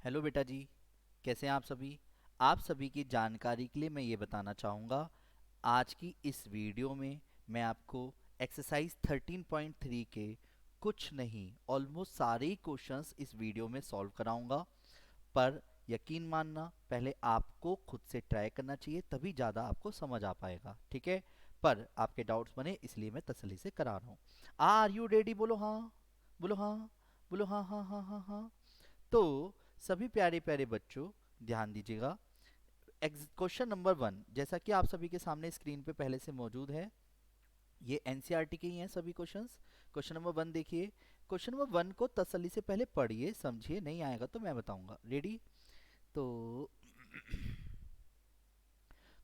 Hello बेटा जी। कैसे हैं आप सभी। आप सभी की जानकारी के लिए मैं ये बताना चाहूँगा, आज की इस वीडियो में मैं आपको एक्सरसाइज 13.3 के कुछ नहीं ऑलमोस्ट सारे ही क्वेश्चंस इस वीडियो में सॉल्व कराऊंगा। पर यकीन मानना, पहले आपको खुद से ट्राई करना चाहिए, तभी ज़्यादा आपको समझ आ पाएगा, ठीक है। पर आपके डाउट्स बने इसलिए मैं तसल्ली से करा रहा हूँ। Are you ready? बोलो हाँ। बोलो हाँ। बोलो हाँ हाँ हाँ हाँ हाँ। तो सभी प्यारे प्यारे बच्चों, ध्यान दीजिएगा। क्वेश्चन नंबर 1 जैसा कि आप सभी के सामने स्क्रीन पे पहले से मौजूद है, ये एनसीईआरटी के ही हैं सभी क्वेश्चंस। क्वेश्चन नंबर 1 देखिए। क्वेश्चन नंबर 1 को तसल्ली से पहले पढ़िए, समझिए, नहीं आएगा तो मैं बताऊंगा। रेडी? तो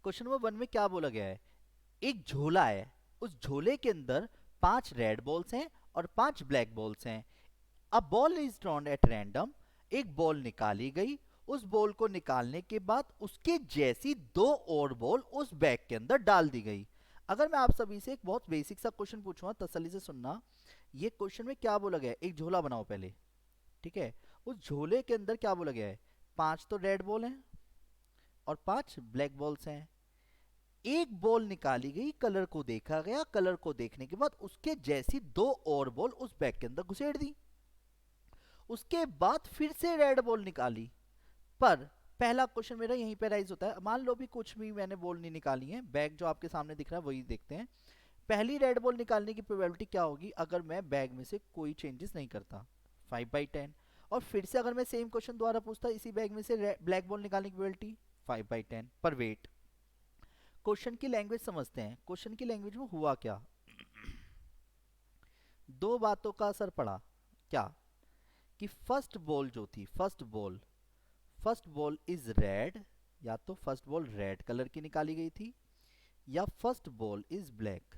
क्वेश्चन नंबर 1 में क्या बोला गया है? एक झोला है, उस झोले के अंदर 5 रेड बॉल्स हैं और 5 ब्लैक बॉल्स हैं। A ball is drawn at random. एक बॉल निकाली गई। उस बॉल को निकालने के बाद उसके जैसी दो और बॉल उस बैग के अंदर डाल दी गई। अगर मैं आप सभी से एक बहुत बेसिक सा क्वेश्चन पूछूंगा, तसल्ली से सुनना। ये क्वेश्चन में क्या बोला गया है? एक झोला बनाओ पहले, ठीक है। उस झोले के अंदर क्या बोला गया है? 5 तो रेड बॉल हैं और 5 ब्लैक बॉल्स हैं। एक बॉल निकाली गई, कलर को देखा गया, कलर को देखने के बाद उसके जैसी दो और बॉल उस बैग के अंदर घुसेड़ दी। उसके बाद फिर से रेड बॉल निकाली। पर पहला क्वेश्चन मेरा यहीं पे राइज होता है। मान लो भी कुछ भी मैंने बॉल नहीं निकाली है, बैग जो आपके सामने दिख रहा है वही देखते हैं। पहली रेड बॉल निकालने की प्रोबेबिलिटी क्या होगी अगर मैं बैग में से कोई चेंजेस नहीं करता? 5/10। और फिर से अगर मैं सेम क्वेश्चन दोबारा पूछता, इसी बैग में से ब्लैक बॉल निकालने की प्रोबेबिलिटी 5/10। पर वेट, क्वेश्चन की लैंग्वेज समझते हैं। क्वेश्चन की लैंग्वेज में हुआ क्या? दो बातों का असर पड़ा। क्या? कि फर्स्ट बॉल इज रेड। या तो फर्स्ट बॉल रेड कलर की निकाली गई थी, या फर्स्ट बॉल इज ब्लैक।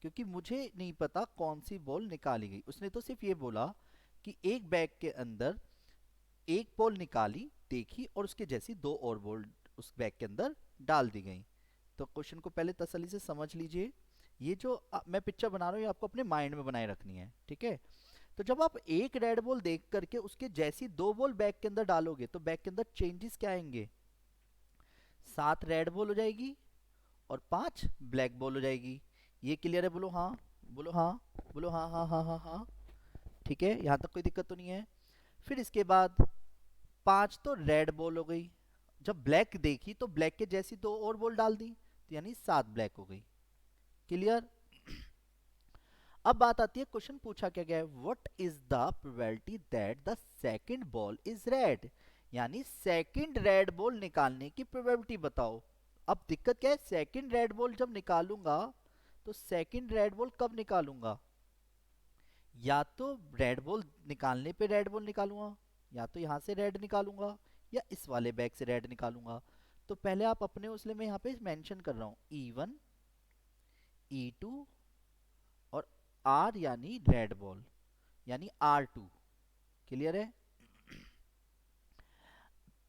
क्योंकि मुझे नहीं पता कौन सी बॉल निकाली गई, उसने तो सिर्फ ये बोला कि एक बैग के अंदर एक बॉल निकाली, देखी और उसके जैसी दो और बॉल उस बैग के अंदर डाल दी गई। तो क्वेश्चन को पहले तसल्ली से समझ लीजिए। ये जो मैं पिक्चर बना रहा हूँ ये आपको अपने माइंड में बनाए रखनी है, ठीक है। तो जब आप एक रेड बॉल देख करके उसके जैसी दो बॉल बैग के अंदर डालोगे तो बैग के अंदर चेंजेस क्या आएंगे? 7 रेड बॉल हो जाएगी और 5 ब्लैक बॉल हो जाएगी। ये क्लियर है? बोलो हाँ। बोलो हाँ। बोलो हाँ हाँ हाँ हाँ हाँ। ठीक है, यहाँ तक कोई दिक्कत तो नहीं है। फिर इसके बाद 5 तो रेड बॉल हो गई। जब ब्लैक देखी तो ब्लैक के जैसी दो और बॉल डाल दी, तो यानी 7 ब्लैक हो गई। क्लियर? अब बात आती है, क्वेश्चन पूछा क्या गया है? What is the probability that the second ball is red? यानी सेकंड रेड बॉल निकालने की प्रोबेबिलिटी बताओ। अब दिक्कत क्या है, सेकंड रेड बॉल जब निकालूंगा तो सेकंड रेड बॉल कब निकालूंगा? या तो रेड बॉल निकालने पे रेड बॉल निकालूंगा, या तो यहां से रेड निकालूंगा, या इस वाले बैग से रेड निकालूंगा। तो पहले आप अपने उसले में यहाँ पे मेंशन कर रहा हूँ E1, E2 और R यानी रेड बॉल, यानी R2। क्लियर है?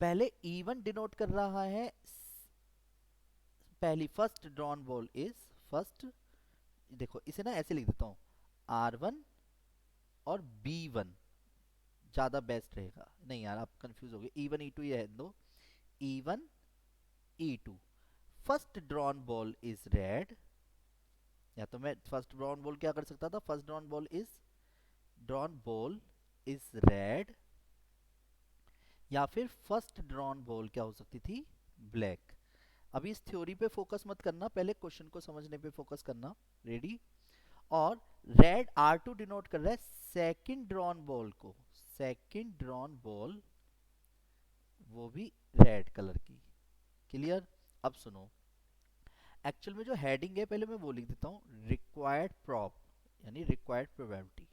पहले E1 डिनोट कर रहा है पहली first drawn ball is first. देखो इसे ना ऐसे लिख देता हूँ, R1 और B1 ज्यादा बेस्ट रहेगा। नहीं यार आप कंफ्यूज हो गए, E1 E2 ये है दो। E1 E2, first drawn ball is red. या तो मैं फर्स्ट ड्रॉन बॉल क्या कर सकता था, first drawn ball is red, या फिर फर्स्ट ड्रॉन बॉल क्या हो सकती थी? ब्लैक। अभी इस थ्योरी पे फोकस मत करना, पहले क्वेश्चन को समझने पे फोकस करना। रेडी? और रेड R2 डिनोट कर रहा है सेकंड ड्रॉन बॉल को, सेकंड ड्रॉन बॉल वो भी रेड कलर की। क्लियर? अब सुनो, एक्चुअल में जो हेडिंग है पहले मैं वो लिख देता हूँ, रिक्वायर्ड प्रॉप यानी रिक्वायर्ड प्रोबेबिलिटी।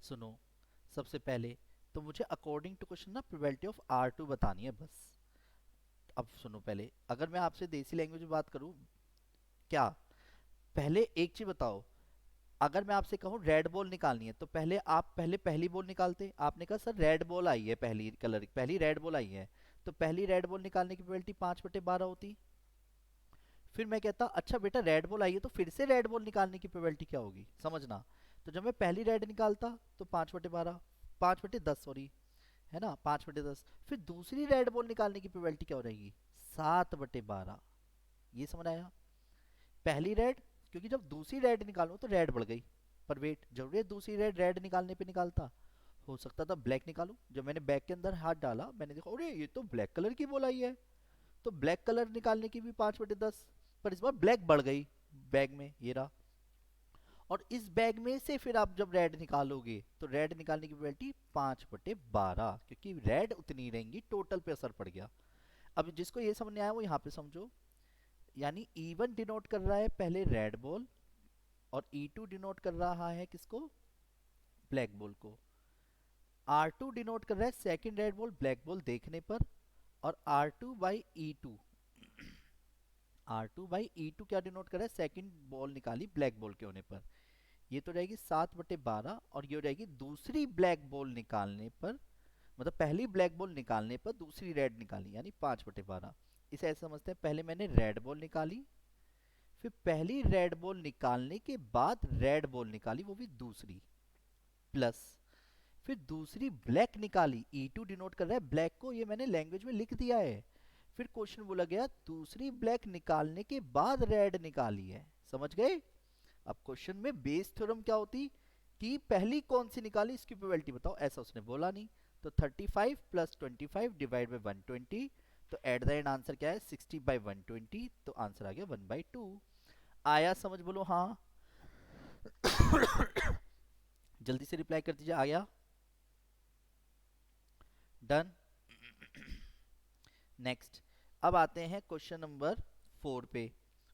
सुनो, सबसे पहले तो मुझे अकॉर्डिंग टू क्वेश्चन ना प्रोबेबिलिटी ऑफ R2 बतानी है बस। अब सुनो, पहले अगर मैं आपसे देसी लैंग्वेज में बात करूं, क्या पहले एक चीज बताओ, अगर मैं आपसे कहूं रेड बॉल निकालनी है तो पहले आप पहले पहली बॉल निकालते। आपने कहा सर रेड बॉल आई है, पहली कलर पहली रेड बॉल आई है, तो पहली रेड बॉल निकालने की प्रोबेबिलिटी 5/12 होती। फिर मैं कहता अच्छा बेटा रेड बॉल आई है, तो फिर से रेड बॉल निकालने की प्रोबेबिलिटी क्या होगी, समझना। तो जब मैं पहली रेड निकालता तो 5/12, 5/10 सॉरी, है ना, 5/10। फिर दूसरी रेड बॉल निकालने की प्रोबेबिलिटी क्या हो रहेगी, 7/12। ये समझ आया। पहली रेड, क्योंकि जब दूसरी रेड निकालूं तो रेड बढ़ गई, पर वेट, जरूरी है दूसरी रेड रेड निकालने पे निकालता, हो सकता था ब्लैक निकालूं। जब मैंने बैग के अंदर हाथ डाला मैंने देखा अरे ये तो ब्लैक कलर की बॉल आई है, तो ब्लैक कलर निकालने की भी 5/10, पर इस बार ब्लैक बढ़ गई बैग में, ये रहा। और इस बैग में से फिर आप जब रेड निकालोगे तो रेड निकालने की प्रोबेबिलिटी 5/12, क्योंकि रेड उतनी रहेंगी, टोटल पे असर पड़ गया। अब जिसको ये समझ नहीं आया वो यहाँ पे समझो। यानी E1 डिनोट कर रहा है पहले रेड बॉल, और E2 डिनोट कर रहा है किसको, ब्लैक बॉल को। R2 डिनोट कर रहा है second red ball black ball देखने पर, और R2/E2, R2/E2 क्या डिनोट कर रहा है, सेकंड बॉल निकाली ब्लैक बॉल के होने पर। ये तो रहेगी 7/12, और ये रहेगी दूसरी ब्लैक बॉल निकालने पर, मतलब पहली ब्लैक बॉल निकालने पर दूसरी रेड निकाली, यानी 5/12। इसे ऐसे समझते हैं, पहले मैंने रेड बॉल निकाली, फिर पहली रेड बॉल निकालने के बाद रेड बॉल निकाली, वो भी दूसरी, प्लस फिर दूसरी ब्लैक निकाली। E2 डिनोट कर रहा है ब्लैक को, ये मैंने लैंग्वेज में लिख दिया है। फिर क्वेश्चन बोला गया दूसरी ब्लैक निकालने के बाद रेड निकाली है, समझ गए। अब क्वेश्चन में बेस थ्योरम क्या होती कि पहली कौन सी निकाली इसकी प्रोबेबिलिटी बताओ, ऐसा उसने बोला नहीं। तो 35 + 25 डिवाइड बाई 120, तो एट द एंड आंसर क्या है 60/120, तो आंसर आ गया 1/2। आया समझ, बोलो हाँ। जल्दी से रिप्लाई कर दीजिए, आ गया, डन। नेक्स्ट, अब आते हैं क्वेश्चन नंबर 4 पे,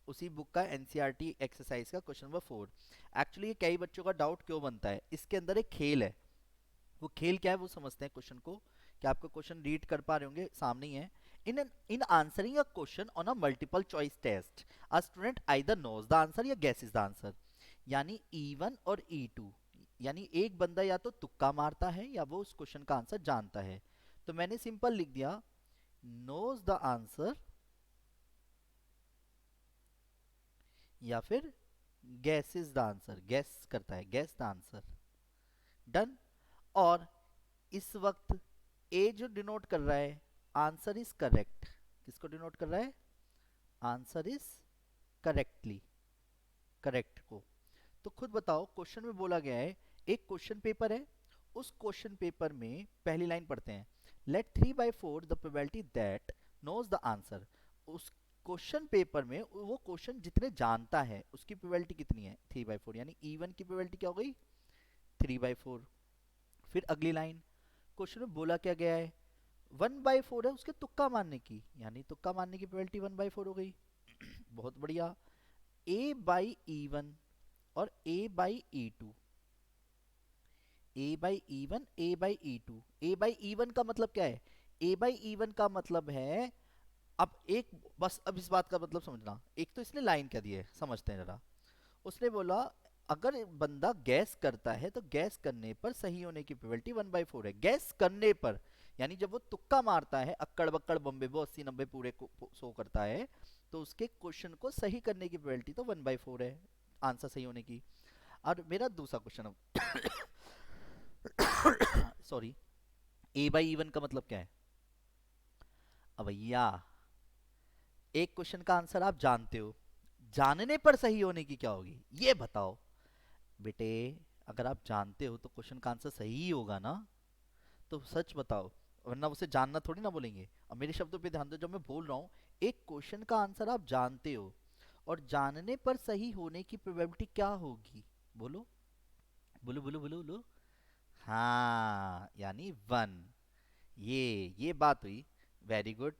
उसी बुक का एनसीईआरटी एक्सरसाइज का क्वेश्चन नंबर 4। एक्चुअली ये कई बच्चों का डाउट क्यों बनता है, इसके अंदर एक खेल है। वो खेल क्या है वो समझते हैं क्वेश्चन को। क्या आपको क्वेश्चन रीड कर पा रहे होंगे, सामने ही है। In answering a question on a multiple choice test, a student either knows the answer या गेसेस द आंसर। यानी E1 और E2, यानी एक बंदा या तो तुक्का मारता है या वो उस क्वेश्चन का आंसर जानता है। तो मैंने सिंपल लिख दिया knows द आंसर या फिर guesses द आंसर, गेस करता है, गेस द आंसर, डन। और इस वक्त ए जो डिनोट कर रहा है आंसर इज करेक्ट, किसको डिनोट कर रहा है, आंसर इज करेक्टली, करेक्ट को। तो खुद बताओ, क्वेश्चन में बोला गया है एक क्वेश्चन पेपर है, उस क्वेश्चन पेपर में पहली लाइन पढ़ते हैं, let 3/4 the probability that knows the answer. उस क्वेश्चन पेपर में वो क्वेश्चन जितने जानता है उसकी प्रोबेबिलिटी कितनी है, 3/4, यानी E1 की प्रोबेबिलिटी क्या हो गई, 3/4। फिर अगली लाइन, क्वेश्चन में बोला क्या गया है, 1/4 है उसके तुक्का मारने की, यानी तुक्का मारने की प्रोबेबिलिटी 1/4 हो गई। बहुत बढ़िया। A/E1 और A/E2, A/E1, A/E2, A/E1 का मतलब क्या है, A/E1 का मतलब है, अब एक, बस अब इस बात का मतलब समझना, एक तो इसने लाइन क्या दी है समझते हैं जरा। उसने बोला अगर बंदा गैस करता है तो गैस करने पर सही होने की प्रोबेबिलिटी 1/4 है, गैस करने पर, यानी जब वो तुक्का मारता है अक्कड़ बक्कड़ बम्बे बो 80-90 पूरे को शो करता है, तो उसके क्वेश्चन को सही करने की प्रोबेबिलिटी तो 1/4 है, आंसर सही होने की। और मेरा दूसरा क्वेश्चन, सॉरी, A/E1 का मतलब क्या है। अब भैया एक क्वेश्चन का आंसर आप जानते हो, जानने पर सही होने की क्या होगी ये बताओ। बेटे अगर आप जानते हो तो क्वेश्चन का आंसर सही ही होगा ना, तो सच बताओ, वरना उसे जानना थोड़ी ना बोलेंगे। अब मेरे शब्दों पे ध्यान दो, जब मैं बोल रहा हूँ एक क्वेश्चन का आंसर आप जानते हो और जानने पर सही होने की प्रोबेबिलिटी क्या होगी, बोलो बोलो बोलो बोलो बोलो। हाँ, यानी 1। ये बात हुई, वेरी गुड।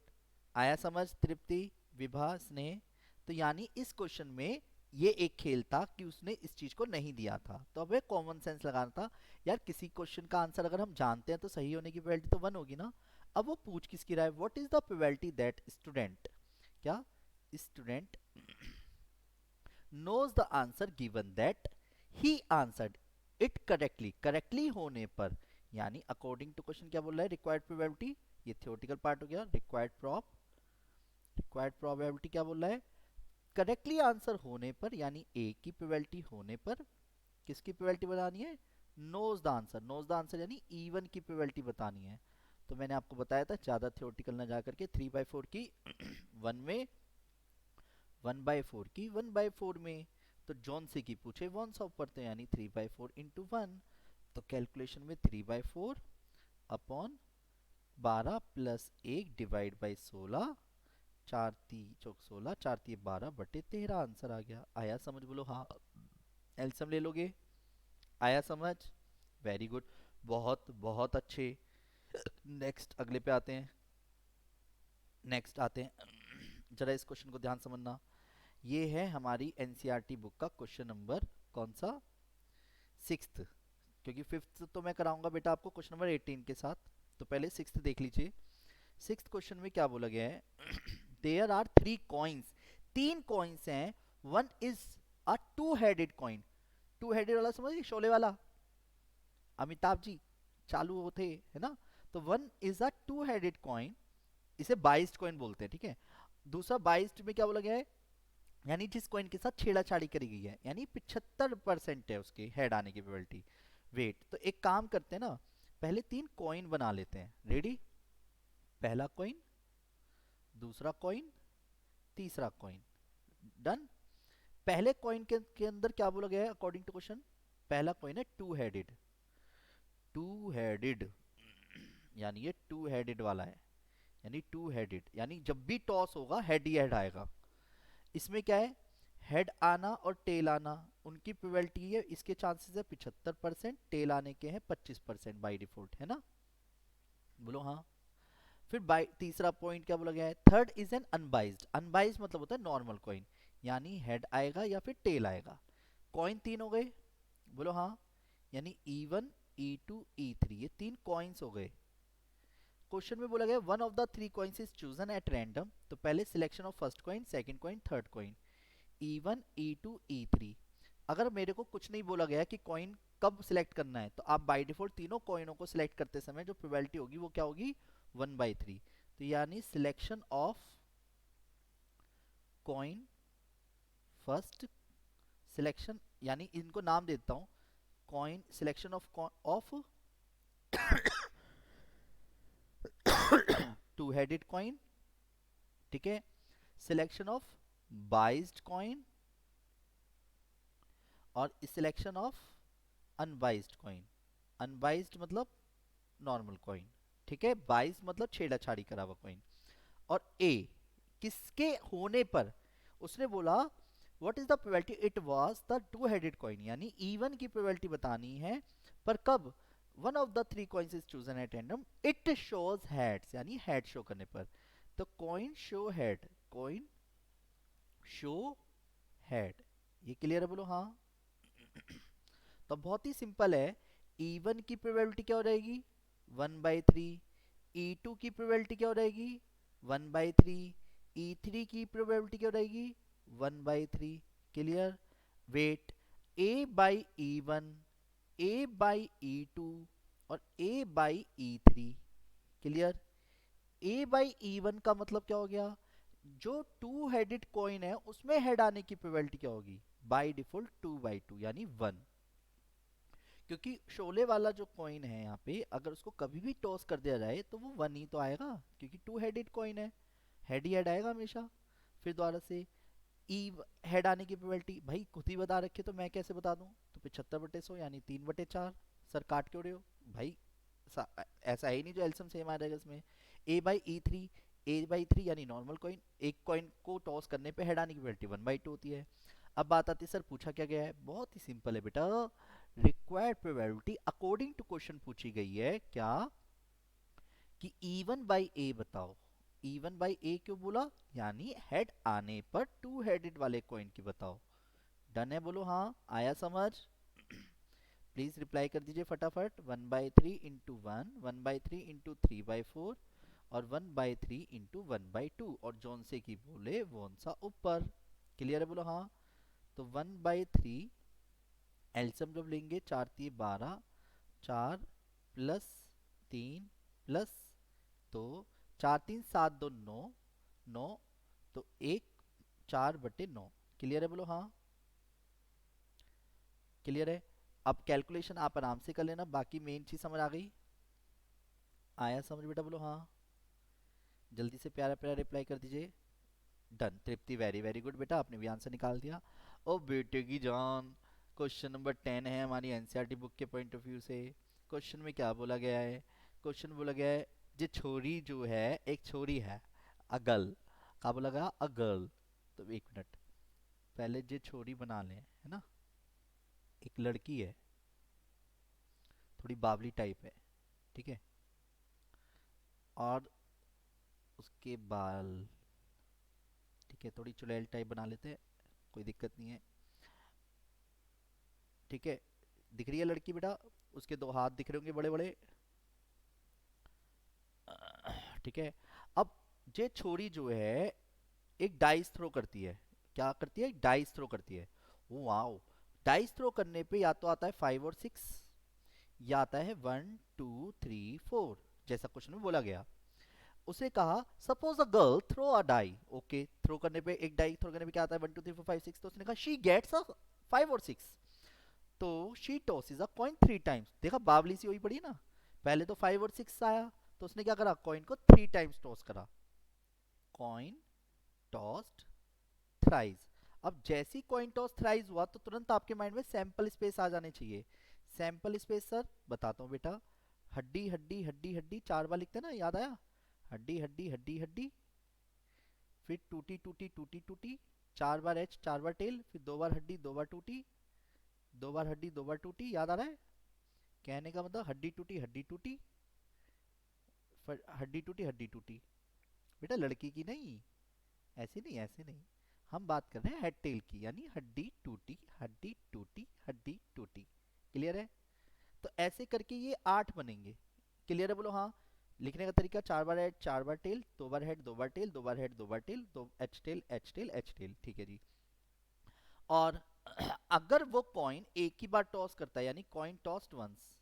आया समझ तृप्ति, विभा, स्नेह। तो यानी इस क्वेश्चन में ये एक खेल था कि उसने इस चीज को नहीं दिया था, तो अब कॉमन सेंस लगाना था। यार किसी क्वेश्चन का आंसर अगर हम जानते हैं तो सही होने की प्रोबेबिलिटी तो 1 होगी ना। अब वो पूछ किसकी रहा है, what is the probability that student, क्या, student knows the answer given that he answered it correctly, correctly होने पर, यानी अकॉर्डिंग टू क्वेश्चन क्या बोल रहा है, रिक्वायर्ड प्रोबेबिलिटी, ये थ्योरेटिकल पार्ट हो गया। रिक्वायर्ड प्रोबेबिलिटी क्या बोल रहा है, करेक्टली आंसर होने पर यानी ए की प्रोबेबिलिटी होने पर किसकी प्रोबेबिलिटी बतानी है? Knows the answer. Knows the answer यानी इवन की प्रोबेबिलिटी बतानी है। तो मैंने आपको बताया था ज़्यादा थ्योरेटिकल ना जा करके 3/4 की 1 में, 1/4 की 1/4 में। तो जॉन से की पूछे वन सा ऊपर तो यानी 3/4 इंटू 1। तो कैलकुलेशन में 3/4 अपॉन 12 प्लस 1 डिवाइड बाई 16, 4 ती चौक 16, 4 ती 12/13 आंसर आ गया। आया समझ? बोलो हाँ। एलसीएम ले लोगे? आया समझ? वेरी गुड, बहुत बहुत अच्छे। नेक्स्ट अगले पे आते हैं। नेक्स्ट आते हैं जरा इस क्वेश्चन को ध्यान समझना। ये है हमारी एनसीईआरटी बुक का क्वेश्चन नंबर कौन सा? 6th। क्योंकि 5th तो मैं कराऊंगा बेटा आपको क्वेश्चन नंबर 18 के साथ, तो पहले 6th देख लीजिए। 6th क्वेश्चन में क्या बोला गया है? देयर आर 3 कॉइन्स, 3 कॉइन्स हैं। One is a two headed coin. Two headed वाला समझिए, शोले वाला, अमिताभ जी चालू होते है ना। तो one is a two headed coin, इसे बाइस्ड कॉइन बोलते हैं, ठीक है। दूसरा बाइस्ड में क्या बोला गया है? यानी जिस कॉइन के साथ छेड़ाछाड़ी करी गई है, यानी 75% है उसके हेड आने की प्रोबेबिलिटी, वेट। तो एक काम करते हैं ना, पहले 3 कॉइन बना लेते हैं। रेडी? पहला कॉइन, दूसरा कॉइन, तीसरा कॉइन। डन। पहले कॉइन के अंदर क्या बोला गया है अकॉर्डिंग टू क्वेश्चन? पहला कॉइन है टू हेडेड। टू हेडेड यानी ये टू हेडेड वाला है, यानी टू हेडेड यानी जब भी टॉस होगा हेड ही हेड आएगा। इसमें क्या है? हेड आना और टेल आना, उनकी प्रोबेबिलिटी है, इसके चांसेस है 75%, टेल आने के हैं 25% बाई डिफॉल्ट, है ना? बोलो हाँ। फिर बाई तीसरा पॉइंट क्या बोला गया है? Third is an unbiased. Unbiased मतलब होता है नॉर्मल कॉइन, यानी हेड आएगा या फिर टेल आएगा। कॉइन 3 हो गए, बोलो हाँ। यानी E1, E2, E3, ये 3 कॉइन्स हो गए। क्वेश्चन में बोला गया one of the 3 coins is chosen at random. तो पहले selection of first coin, second coin, third coin. E1, E2, E3। अगर मेरे को कुछ नहीं बोला गया कि कॉइन कब सिलेक्ट करना है, तो आप बाय डिफॉल्ट तीनों कॉइनों को सिलेक्ट करते समय जो प्रोबेबिलिटी होगी वो क्या होगी? 1/3। तो यानी selection of coin first, selection यानी इनको नाम देता हूं, coin selection of two headed coin, ठीक है। सिलेक्शन ऑफ बाइज्ड कॉइन और selection of unbiased coin. Unbiased मतलब नॉर्मल कॉइन, ठीक है। बाइज्ड मतलब छेड़ाछाड़ी करा हुआ कॉइन। और ए किसके होने पर? उसने बोला what is the probability it was the two headed coin, यानी E1 की प्रोबेबिलिटी बतानी है। पर कब? One of the 3 coins is chosen at random, it shows heads, यानी हेड शो करने पर। तो coin show head, coin show head, ये क्लियर है? बोलो हाँ। तो बहुत ही सिंपल है। E1 की प्रोबेबिलिटी क्या हो जाएगी? 1/3। E2 की प्रोबेबिलिटी क्या हो जाएगी? 1/3। E3 की प्रोबेबिलिटी क्या हो जाएगी? 1/3। Clear? Wait, A by E1, A by E2 और A by E3। Clear? A by E1 का मतलब क्या हो गया? जो टू हेडेड कॉइन है उसमें हेड आने की प्रोबेबिलिटी क्या होगी? बाई डिफॉल्ट 2/2 यानी 1। क्योंकि शोले वाला जो कॉइन है यहाँ पे, अगर उसको कभी भी टॉस कर दिया जाए तो वो 1 ही तो आएगा, क्योंकि टू हेडेड कॉइन है, हेड ही हेड आएगा हमेशा। फिर दोबारा से ई हेड आने की प्रोबेबिलिटी भाई खुद ही बता रखे, तो मैं कैसे बता दूं? तो 75/100 यानी 3/4। सर काट क्यों रहे हो भाई? ऐसा है ही नहीं जो एल्सियम सेम आ जाएगा इसमें। A/E3, A/3 यानी नॉर्मल कॉइन, एक कॉइन को टॉस करने पे हेड आने की प्रोबेबिलिटी 1/2 होती है। अब बात आती है सर पूछा क्या गया है? बहुत ही सिंपल है बेटा। Required probability according to question पूछी गई है क्या? कि E1/A बताओ। E1/A क्यों बोला? यानी हेड आने पर टू हेडेड वाले कॉइन की बताओ। डन है? बोलो हाँ। आया समझ? प्लीज रिप्लाई कर दीजिए फटाफट। 1/3 इंटू 1, 1/3 इंटू 3/4 और 1/3 इंटू 1/2, और जौन से की बोले वोन सा ऊपर। क्लियर है? बोलो हाँ। तो 1/3 एल्सियम जब लेंगे 4 × 12, 4 प्लस 3 प्लस, तो 4 3 7 2 9, 9, तो 1 4/9। क्लियर है, बोलो हाँ। क्लियर है। अब कैलकुलेशन आप आराम से कर लेना, बाकी मेन चीज समझ आ गई? आया समझ बेटा, बोलो हाँ। जल्दी से प्यारा प्यारा रिप्लाई कर दीजिए। डन तृप्ति, वेरी वेरी गुड बेटा, आपने भी आंसर निकाल दिया। ओ बेटे की जान, क्वेश्चन नंबर 10 है हमारी एनसीईआरटी बुक के पॉइंट ऑफ व्यू से। क्वेश्चन में क्या बोला गया है? क्वेश्चन बोला गया है जे छोरी जो है, एक छोरी है, अगल, क्या बोला गया? अगल। तो एक मिनट, पहले जे छोरी बना लें, है ना। एक लड़की है, थोड़ी बावली टाइप है, ठीक है, और उसके बाल, ठीक है, थोड़ी चुड़ैल टाइप बना लेते हैं, कोई दिक्कत नहीं है, ठीक है। दिख रही है लड़की बेटा? उसके दो हाथ दिख रहे होंगे बड़े बड़े, ठीक है। अब ये छोरी जो है एक डाइस थ्रो करती है। क्या करती है? डाइस थ्रो करती है। वाओ। डाइस थ्रो करने पे या तो आता है 5 और 6, या आता है 1 2 3 4, जैसा क्वेश्चन में बोला गया। उसे कहा suppose a girl throw a die, okay, throw करने पे, एक डाई थ्रो करने पे क्या आता है? 1 2 3 4 5 6। तो उसने कहा शी गेट्स अ 5 और 6, तो she tosses a coin 3 times. देखा बावली सी हुई पड़ी ना, पहले तो 5 और 6 आया, तो उसने क्या करा? कॉइन को 3 टाइम्स टॉस करा। Coin tossed thrice. अब जैसी कॉइन टॉस थ्राइस हुआ तो तुरंत आपके माइंड में सैंपल स्पेस आ जाने चाहिए। सैंपल स्पेस सर बताता हूँ बेटा, हड्डी हड्डी हड्डी हड्डी, 4 बार लिखते हैं ना, याद आया? हड्डी हड्डी हड्डी हड्डी, फिर टूटी टूटी टूटी टूटी, 4 बार एच, 4 बार टेल, फिर 2 बार हड्डी, 2 बार टूटी, 2 बार हड्डी, 2 बार टूटी। याद आ रहा है? कहने का मतलब हड्डी टूटी हड्डी टूटी, हड्डी टूटी हड्डी टूटी। बेटा लड़की की नहीं, ऐसे नहीं ऐसे नहीं, हम बात कर रहे हैं हेड टेल की, यानी हड्डी टूटी हड्डी टूटी हड्डी टूटी। क्लियर है? तो ऐसे करके ये 8 बनेंगे। क्लियर है, बोलो हाँ। लिखने का तरीका, 4 बार हेड 4 बार टेल, 2 बार हेड 2 बार टेल, 2 बार हेड 2 बार टेल, दो H tail H tail H tail, ठीक है जी। और अगर वो कॉइन एक ही बार टॉस करता है, यानी कॉइन टॉस्ड वंस,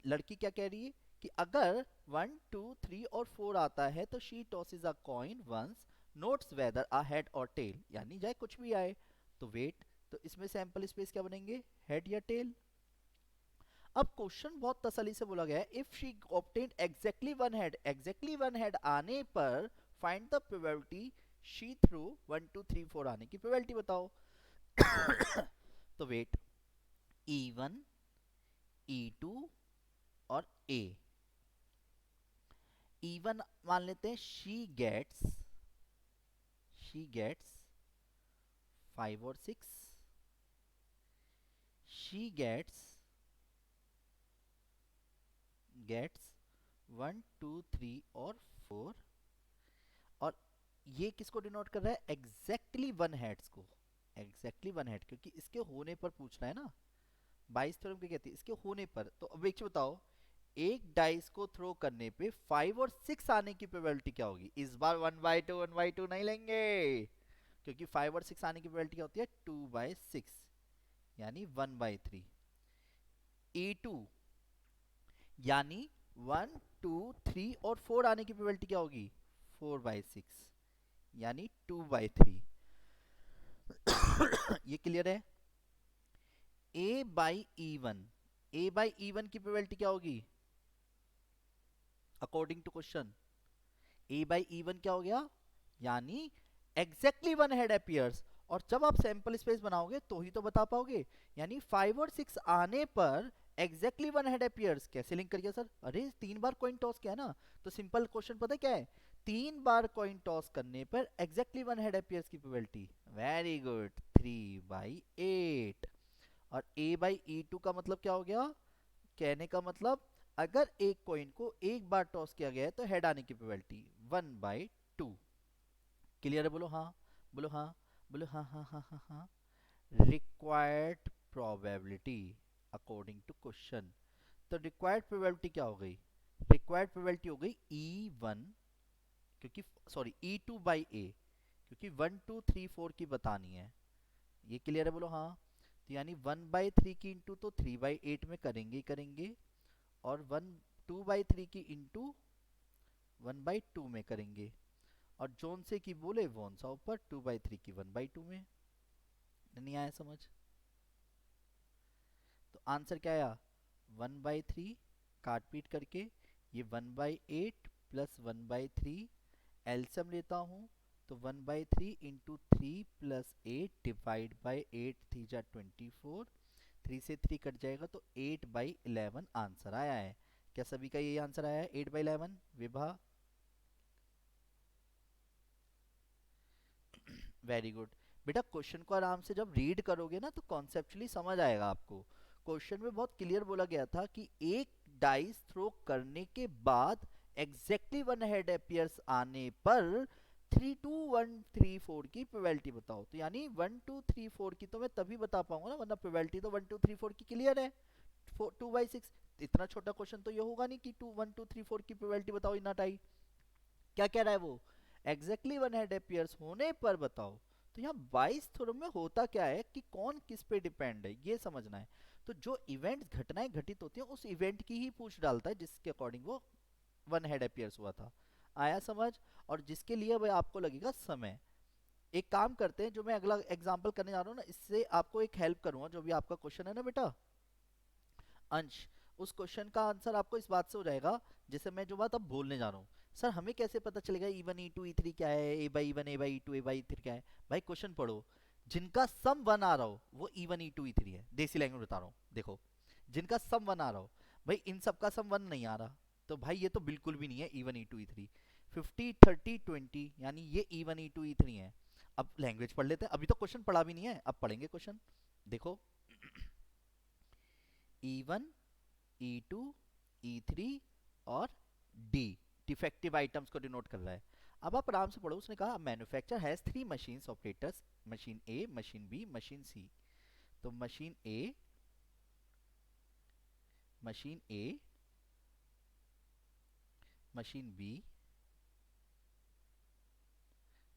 लड़की क्या कह रही है कि अगर 1 2 3 और 4 आता है तो she tosses a coin once, notes whether a head और टेल, यानी चाहे कुछ भी आए। तो वेट, तो इसमें सैंपल स्पेस क्या बनेंगे? हेड या टेल। अब क्वेश्चन बहुत तसल्ली से बोला गया है, if she obtained exactly one head, exactly one head आने पर find the probability she threw 1 2 3 4 आने की प्रोबेबिलिटी बताओ। तो वेट, E1 E2 और A। E1 मान लेते हैं, शी गेट्स 5 और 6, शी गेट्स 1 2 3 और 4। और ये किसको डिनोट कर रहा है? एग्जैक्टली वन हेड्स को। एग्जैक्टली वन हेड, क्योंकि इसके होने पर पूछ रहा है ना, 22 थ्योरम क्या कहती है? इसके होने पर। तो अब एक चीज बताओ, एक डाइस को थ्रो करने पे 5 और 6 आने की प्रोबेबिलिटी क्या होगी? इस बार 1/2 नहीं लेंगे, क्योंकि 5 और 6 आने की प्रोबेबिलिटी क्या होती है? 2/6, यानी 1/3। E2 यानी 1 2 3 और 4 आने की प्रोबेबिलिटी क्या होगी? 4/6, यानी 2/3। ये क्लियर है? A/E1 की प्रोबेबिलिटी क्या होगी अकॉर्डिंग टू क्वेश्चन? A/E1 क्या हो गया? यानी एग्जैक्टली वन हेड अपियर्स। और जब आप सैंपल स्पेस बनाओगे तो ही तो बता पाओगे, यानी 5 और 6 आने पर एग्जैक्टली वन हेड अपियर्स। कैसे लिंक करिए सर? अरे 3 बार कॉइन टॉस किया ना, तो सिंपल क्वेश्चन पता है क्या है? 3 बार कॉइन टॉस करने पर एग्जैक्टली वन हेड अपियर्स की प्रोबेबिलिटी। Very good, 3/8। और A/E2 का मतलब क्या हो गया? कहने का मतलब, अगर एक कॉइन को एक बार टॉस किया गया है तो हेड आने की प्रोबेबिलिटी 1/2। क्लियर है? बोलो हाँ। बोलो हाँ। बोलो हाँ हाँ हाँ हाँ हाँ। Required probability according to question. तो रिक्वायर्ड प्रोबेबिलिटी क्या हो गई? रिक्वायर्ड प्रोबेबिलिटी हो गई E1, क्योंकि सॉरी E2/A, क्योंकि 1 2 3 4 की बतानी है। ये क्लियर है? बोलो हाँ। तो यानी 1/3 की इंटू तो 3/8 में करेंगे ही करेंगे, और 2/3 की इंटू 1/2 में करेंगे। और जोन से की बोले वोन सा ऊपर, 2/3 की 1/2 में। नहीं आया समझ? तो आंसर क्या आया? 1/3 काट पीट करके, ये 1/8 प्लस 1/3, एलसीएम लेता हूँ तो 1/3 इंटू 3 + 8 डिवाइड बाई 8 3 जा 24, 3 से 3 कट जाएगा तो 8/11 आंसर आया है। क्या सभी का यही आंसर आया है 8/11? Vibha, very good. बेटा क्वेश्चन को आराम से जब रीड करोगे ना तो कॉन्सेप्चुअली समझ आएगा आपको। क्वेश्चन में बहुत क्लियर बोला गया था कि एक डाइस थ्रो करने के बाद एग्जैक्टली वन हेड अपीयर्स आने पर 3 2 1 3 4 की प्रोबेबिलिटी बताओ। तो यानी 1 2 3 4 की तो मैं तभी बता पाऊंगा ना, वरना प्रोबेबिलिटी तो 1 2 3 4 की क्लियर है। 2/6 इतना छोटा क्वेश्चन तो ये होगा नहीं कि 1 2 3 4 की प्रोबेबिलिटी बताओ इतना टाइम। क्या कह रहा है वो? एग्जैक्टली वन हेड अपीयर्स होने पर बताओ। तो यहाँ 22 थ्योरम में होता क्या है कि कौन किस पे डिपेंड है ये समझना है। तो जो इवेंट्स घटनाएं घटित होती हैं उस इवेंट की ही पूछ डालता है जिसके अकॉर्डिंग वो वन हेड अपीयर्स हुआ था। आया समझ? और जिसके लिए वह आपको लगेगा समय। एक काम करते हैं, जो मैं अगला एग्जांपल करने जा रहा हूँ ना, इससे आपको एक हेल्प करूंगा। जो भी आपका क्वेश्चन है ना बेटा अंश, उस क्वेश्चन का आंसर आपको इस बात से हो जाएगा जैसे मैं जो बात अब बोलने जा रहा हूँ। सर हमें कैसे पता चलेगा E1 E2 E3 क्या है, A/E1 A/E2 A/E3 क्या है? भाई क्वेश्चन पढ़ो, जिनका सम 1 आ रहा हो वो E1 E2 E3 है। देसी लैंग्वेज बता रहा हूँ, देखो जिनका सम 1 आ रहा हो, भाई इन सब का सम 1 नहीं आ रहा, तो भाई ये तो बिल्कुल भी नहीं है E1 E2 E3। 50 30 20 यानी ये E1 E2 E3 है। अब लैंग्वेज पढ़ लेते हैं, अभी तो क्वेश्चन पढ़ा भी नहीं है, अब पढ़ेंगे क्वेश्चन। देखो E1 E2 E3 और D डिफेक्टिव आइटम्स को डिनोट कर रहा है। अब आप आराम से पढ़ो, उसने कहा manufacture has 3 machine operators, machine A, machine B, machine C. तो machine A, machine B,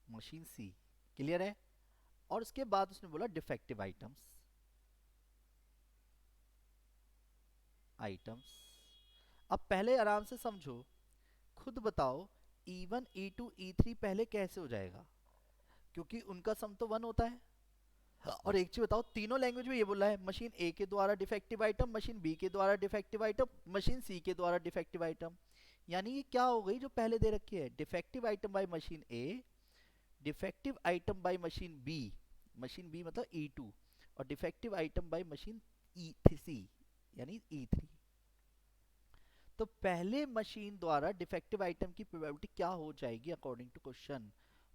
machine C. Clear है? और उसके बाद उसने बोला डिफेक्टिव आइटम्स, आइटम्स। अब पहले आराम से समझो, खुद बताओ E1 E2 E3 पहले कैसे हो जाएगा, क्योंकि उनका सम तो 1 होता है। और एक चीज बताओ, तीनों लैंग्वेज में ये बोला है, मशीन ए के द्वारा डिफेक्टिव आइटम, मशीन बी के द्वारा डिफेक्टिव आइटम, मशीन सी के द्वारा डिफेक्टिव आइटम। यानी ये क्या हो गई जो पहले दे रखी है, defective item by machine A, defective item by machine B, machine B मतलब E2, और defective item by machine C यानी E3। तो पहले मशीन द्वारा डिफेक्टिव आइटम की प्रोबेबिलिटी क्या हो जाएगी अकॉर्डिंग टू क्वेश्चन?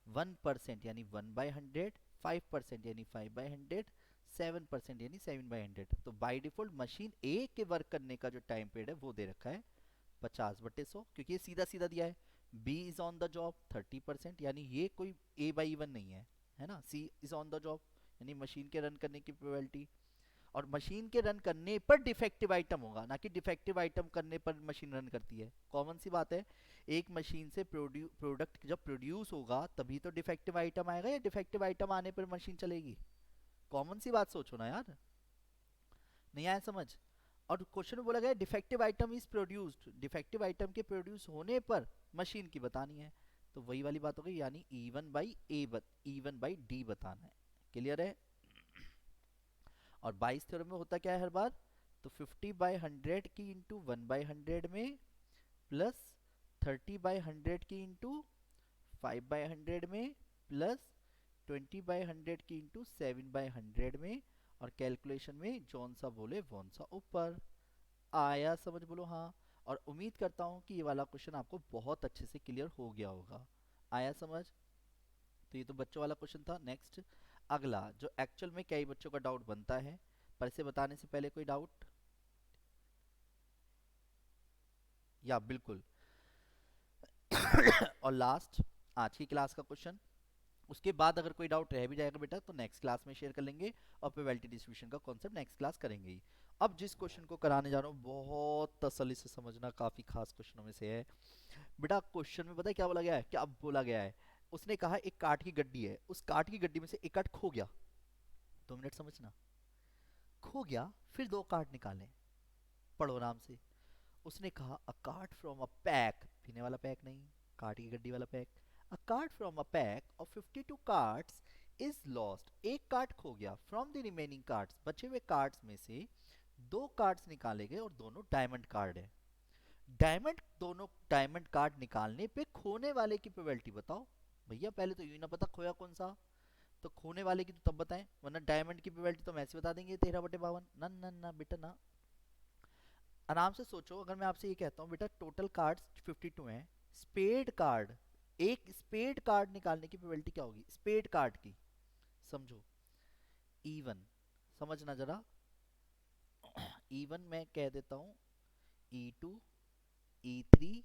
1% यानी 1/100, 5% यानी 5/100, 7% यानी 7/100। तो बाय डिफॉल्ट मशीन ए के वर्क करने का जो टाइम पीरियड है वो दे रखा है 50/100, क्योंकि ये सीधा सीधा दिया है। B is on the job 30%, यानी ये कोई A/E1 नहीं है ना। C is on the job यानी मशीन के रन करने की प्रोबेबिलिटी, और मशीन के रन करने पर डिफेक्टिव आइटम होगा, ना कि डिफेक्टिव आइटम करने पर मशीन रन करती है। कॉमन सी बात है, एक मशीन से प्रोडक्ट जब प्रोड्यूस होगा तभी तो डिफेक्टिव आइटम आएगा, या डिफेक्टिव आइटम आने पर मशीन चलेगी? कॉमन सी बात सोचो ना यार। नहीं आया समझ? और क्वेश्चन में बोला गया defective item is produced, defective item के प्रोड्यूस होने पर मशीन की बतानी है। तो वही वाली बात हो गई, यानी E1/D बताना है। क्लियर है? और 22 थ्योरम में होता क्या है हर बार, तो 50/100 की इंटू 1/100 में, प्लस 30/100 की इंटू 5/100 में, प्लस 20/100 की इंटू 7/100 में, और कैलकुलेशन में जौन सा बोले वौन सा ऊपर। आया समझ? बोलो हाँ। और उम्मीद करता हूँ कि ये वाला क्वेश्चन आपको बहुत अच्छे से क्लियर हो गया होगा। आया समझ? तो ये तो बच्चों वाला क्वेश्चन था। नेक्स्ट अगला, जो एक्चुअल में कई बच्चों का डाउट बनता है, पर इसे बताने से पहले कोई डाउट? या बिल्कुल। और लास्ट आज की क्लास का क्वेश्चन, उसके बाद अगर कोई डाउट रह भी जाएगा बेटा तो नेक्स्ट क्लास में शेयर कर लेंगे, और प्रोबेबिलिटी डिस्ट्रीब्यूशन का कॉन्सेप्ट नेक्स्ट क्लास करेंगे ही। अब जिस क्वेश्चन को कराने जा रहा हूँ बहुत तसल्ली से समझना, काफी खास क्वेश्चनों में से है बेटा। क्वेश्चन में पता है क्या बोला गया है, क्या बोला गया है? उसने कहा एक काठ की गड्डी है, उस काठ की गड्डी में से एक काठ खो गया। 2 मिनट समझना। खो गया, फिर 2 काठ निकाले। पढ़ो आराम से। उसने कहा a cart from a pack, पीने वाला पैक नहीं, काठ की गड्डी वाला pack, a card from a pack of 52 cards is lost, एक कार्ड खो गया, फ्रॉम द रिमेनिंग कार्ड्स, बचे हुए कार्ड्स में से दो कार्ड्स निकाले गए और दोनों डायमंड कार्ड है। दोनों डायमंड कार्ड निकालने पे खोने वाले की प्रोबेबिलिटी बताओ। भैया पहले तो यूं ही ना पता खोया कौन सा, तो खोने वाले की तो तब बताएं, वरना डायमंड की प्रोबेबिलिटी तो हम ऐसे बता देंगे 13/52। ना ना ना बेटा ना, आराम से सोचो। अगर मैं आपसे ये कहता हूँ बेटा टोटल कार्ड्स 52 हैं, स्पेड कार्ड, एक स्पेड कार्ड निकालने की प्रोबेबिलिटी क्या होगी स्पेड कार्ड की, समझो। इवन, समझना जरा। इवन मैं कह देता हूँ E2, E3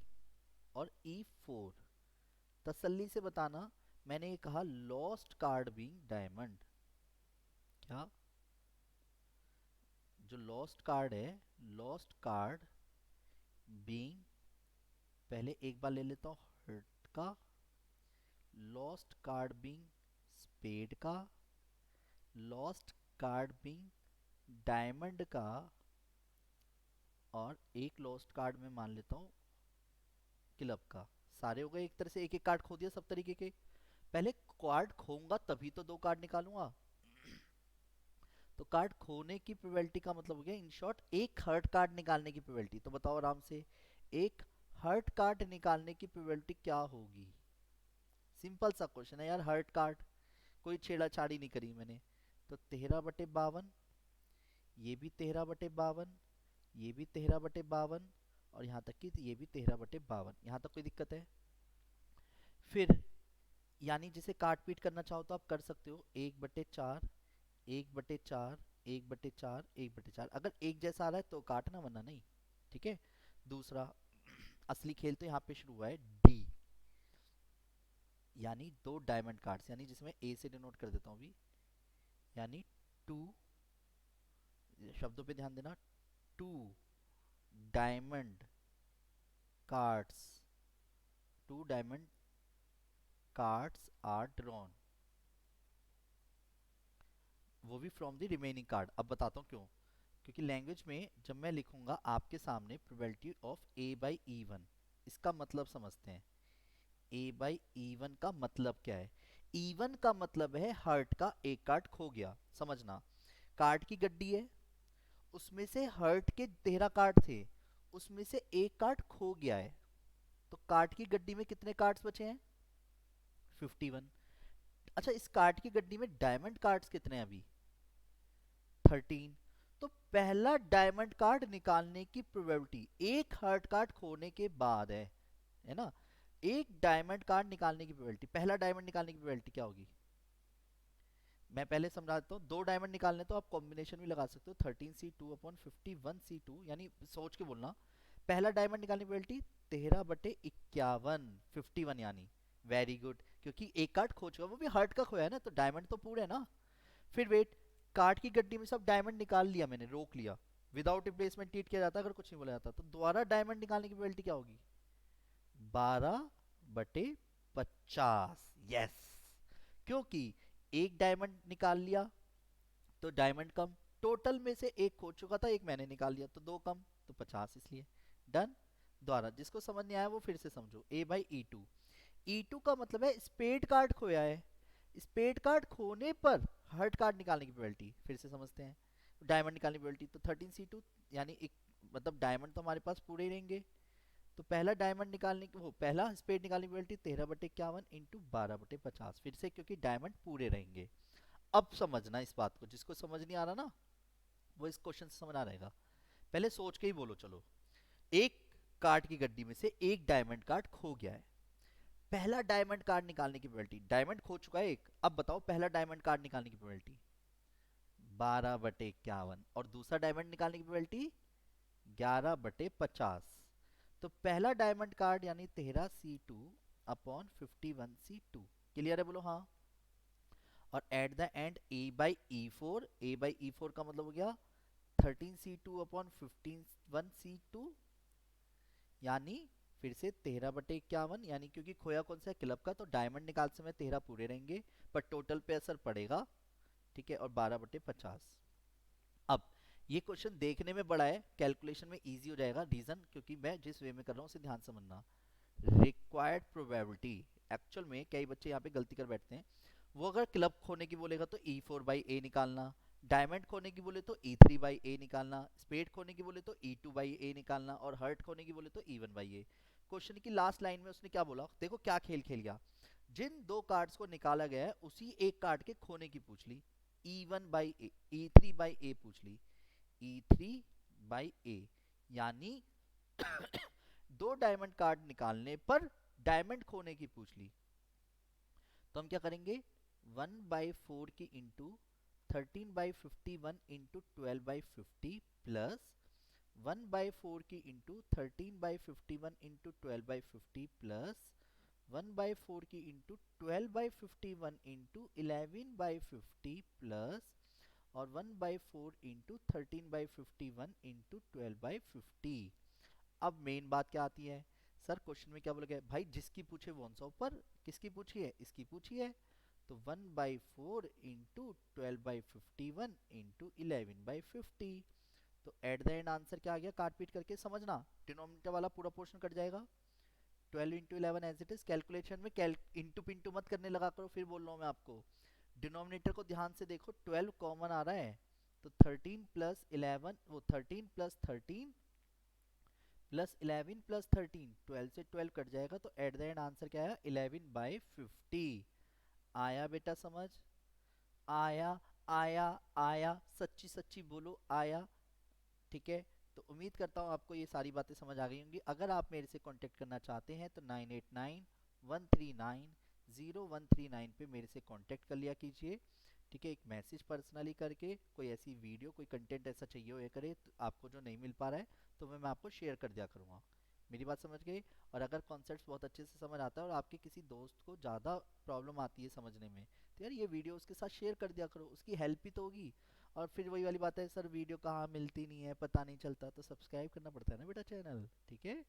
और E4। तसल्ली से बताना, मैंने ये कहा लॉस्ट कार्ड बीइंग डायमंड। क्या? जो लॉस्ट कार्ड है, लॉस्ट कार्ड बीइंग, पहले एक बार ले लेता हूँ हर्ट का, लॉस्ट कार्ड बीइंग स्पेड का, लॉस्ट कार्ड बीइंग डायमंड का, और एक लॉस्ट कार्ड में मान लेता हूँ क्लब का। सारे हो गए, एक तरह से एक एक कार्ड खो दिया सब तरीके के। पहले कार्ड खोऊंगा तभी तो दो कार्ड निकालूंगा। तो कार्ड खोने की प्रोबेबिलिटी का मतलब हो गया इन शॉर्ट एक हर्ट कार्ड निकालने की प्रोबेबिलिटी। तो बताओ आराम से, एक हर्ट कार्ड निकालने की प्रोबेबिलिटी क्या होगी? सिंपल सा क्वेश्चन है यार, हर्ट कार्ड, कोई छेड़ाछाड़ी नहीं करी मैंने। तो 13/52, ये भी 13/52, ये भी 13/52, और यहाँ तक कि ये भी 13/52। यहाँ तक कोई दिक्कत है? फिर यानी जिसे काट पीट करना चाहो तो आप कर सकते हो, 1/4, 1/4, 1/4, 1/4। अगर एक जैसा आ रहा है तो काटना, वरना नहीं। ठीक है। दूसरा असली खेल तो यहाँ पे शुरू हुआ है डी, यानी दो डायमंड कार्ड्स, यानी जिसमें ए से डिनोट कर देता हूँ अभी, यानी 2, शब्दों पे ध्यान देना, 2 diamond cards, 2 diamond cards are drawn, वो भी फ्रॉम द रिमेनिंग कार्ड। अब बताता हूँ क्यों। क्योंकि लैंग्वेज में जब मैं लिखूंगा आपके सामने प्रोबेबिलिटी ऑफ A/E1, इसका मतलब समझते हैं। A/E1 का मतलब क्या है? E1 का मतलब है हर्ट का एक कार्ड खो गया। समझना, कार्ड की गड्डी है, उसमें से हर्ट के 13 कार्ड थे, उसमें से एक कार्ड खो गया है। तो कार्ड की गड्डी में कितने कार्ड्स बचे हैं? 51। अच्छा, इस कार्ड की गड्डी में डायमंड कार्ड्स कितने हैं अभी? 13। तो पहला डायमंड कार्ड निकालने की प्रोबेबिलिटी एक हार्ट कार्ड खोने के बाद है ना, एक डायमंड कार्ड निकालने की प्रोबेबिलिटी, पहला डायमंड निकालने की प्रोबेबिलिटी क्या होगी? मैं पहले समझा देता हूँ। दो डायमंड निकालने तो आप कॉम्बिनेशन भी लगा सकते हो, 13C2/51C2, यानी सोच के बोलना। पहला डायमंड निकालने की प्रोबेबिलिटी 13/51, 51 यानी। वेरी गुड, क्योंकि एक कार्ड खो चुका, वो भी हार्ट का खोया है ना, तो डायमंड तो पूरे है ना। फिर वेट, कार्ड की गड्डी में सब डायमंड निकाल लिया मैंने, रोक लिया, विदाउट रिप्लेसमेंट ट्रीट किया जाता, अगर कुछ नहीं बोला जाता, तो दोबारा डायमंड निकालने की प्रोबेबिलिटी क्या होगी? 12/50। यस, क्योंकि एक डायमंड निकाल लिया तो डायमंड कम, टोटल में से एक खो चुका था, एक मैंने निकाल लिया तो दो कम, तो 50, इसलिए डन। द्वारा, जिसको समझ नहीं आया वो फिर से समझो। A/E2, E2 का मतलब है स्पेड कार्ड खोया है, स्पेड कार्ड खोने पर हर्ट कार्ड निकालने की प्रोबेबिलिटी, फिर से समझते हैं। डायमंड निकालने की प्रोबेबिलिटी तो 13C2, यानी एक, मतलब डायमंड तो हमारे पास पूरे ही रहेंगे। तो पहला डायमंड निकालने की, वो पहला स्पेड निकालने की प्रोबेबिलिटी 13/51 इंटू 12/50, फिर से क्योंकि डायमंड पूरे रहेंगे। अब समझना इस बात को, जिसको समझ नहीं आ रहा ना वो इस क्वेश्चन से समझ आ रहेगा। पहले सोच के ही बोलो चलो। एक कार्ड की गड्डी में से एक डायमंड कार्ड खो गया है, पहला डायमंड कार्ड निकालने की प्रोबेबिलिटी, डायमंड खो चुका है एक, अब बताओ पहला डायमंड कार्ड निकालने की प्रोबेबिलिटी 12/51, और दूसरा डायमंड निकालने की प्रोबेबिलिटी 11/50। तो पहला डायमंड कार्ड यानी 13C2/51C2। क्लियर है? बोलो हाँ। और at the end A/E4, A/E4 का मतलब हो गया 13C2/51C2, यानी फिर से 13/51, यानी क्योंकि खोया कौन सा है क्लब का, तो डायमंड निकाल समय 13 पूरे रहेंगे, पर टोटल पे असर पड़ेगा। ठीक है, और 12/50। अब ये क्वेश्चन देखने में बड़ा है, कैलकुलेशन में इजी हो जाएगा, रीजन क्योंकि मैं जिस वे में कर रहा हूँ उसे ध्यान समझना। रिक्वायर्ड प्रोबेबिलिटी, एक्चुअल में कई बच्चे यहाँ पे गलती कर बैठते हैं, वो अगर क्लब खोने की बोलेगा तो E4/A निकालना, डायमंड खोने की बोले तो E3/A निकालना, स्पेड खोने की बोले तो E2/A निकालना, और हर्ट खोने की बोले तो E1/A। क्वेश्चन की लास्ट लाइन में उसने क्या बोला, देखो क्या खेल खेल गया, जिन दो कार्ड्स को निकाला गया है उसी एक कार्ड के खोने की पूछ ली, E1/A E3/A पूछ ली, E3/A, यानी दो डायमंड कार्ड निकालने पर डायमंड खोने की पूछ ली। तो हम क्या करेंगे, 1/4 की इंटू 13/51 इंटू 12/50 प्लस 1/4 की इंटू 13/51 इंटू 12/50 प्लस 1/4 की इंटू 12/51 इंटू 11/50 प्लस और 1/4 इंटू 13/51 इंटू 12/50। अब मेन बात क्या आती है, सर क्वेश्चन में क्या बोला गया भाई, जिसकी पूछे वो आंसर ऊपर, किसकी पूछी है, इसकी पूछी है, तो 1/4 इंटू 12/51 इंटू 11/50। तो एट द एंड आंसर क्या आ गया, काट पीट करके समझना, डिनोमिनेटर वाला पूरा पोर्शन कट जाएगा, 12 into 11 as it is. Calculation में इंटू पिंटू मत करने लगा करो, फिर बोल रहा हूँ मैं आपको, डिनोमिनेटर को ध्यान से देखो, 12 कॉमन आ रहा है, तो 13 प्लस 11, वो 13 प्लस 13 प्लस 11 प्लस 13, 12 से 12 कट जाएगा, तो एट द एंड आंसर क्या आया, 11/50। आया बेटा समझ, आया आया आया, सच्ची सच्ची बोलो आया, ठीक है। तो उम्मीद करता हूँ आपको ये सारी बातें समझ आ गई होंगी। अगर आप मेरे से कांटेक्ट करना चाहते हैं तो 9891390139 पे मेरे से कांटेक्ट कर लिया कीजिए, ठीक है। एक मैसेज पर्सनली करके, कोई ऐसी वीडियो कोई कंटेंट ऐसा चाहिए हो करे तो आपको जो नहीं मिल पा रहा है तो मैं आपको शेयर कर दिया करूँगा। मेरी बात समझ गई। और अगर कॉन्सेप्ट्स बहुत अच्छे से समझ आता है और आपके किसी दोस्त को ज़्यादा प्रॉब्लम आती है समझने में, तो यार ये वीडियो उसके साथ शेयर कर दिया करो, उसकी हेल्प ही तो होगी। और फिर वही वाली बात है, सर वीडियो कहाँ मिलती नहीं है, पता नहीं चलता, तो सब्सक्राइब करना पड़ता है ना बेटा चैनल, ठीक है।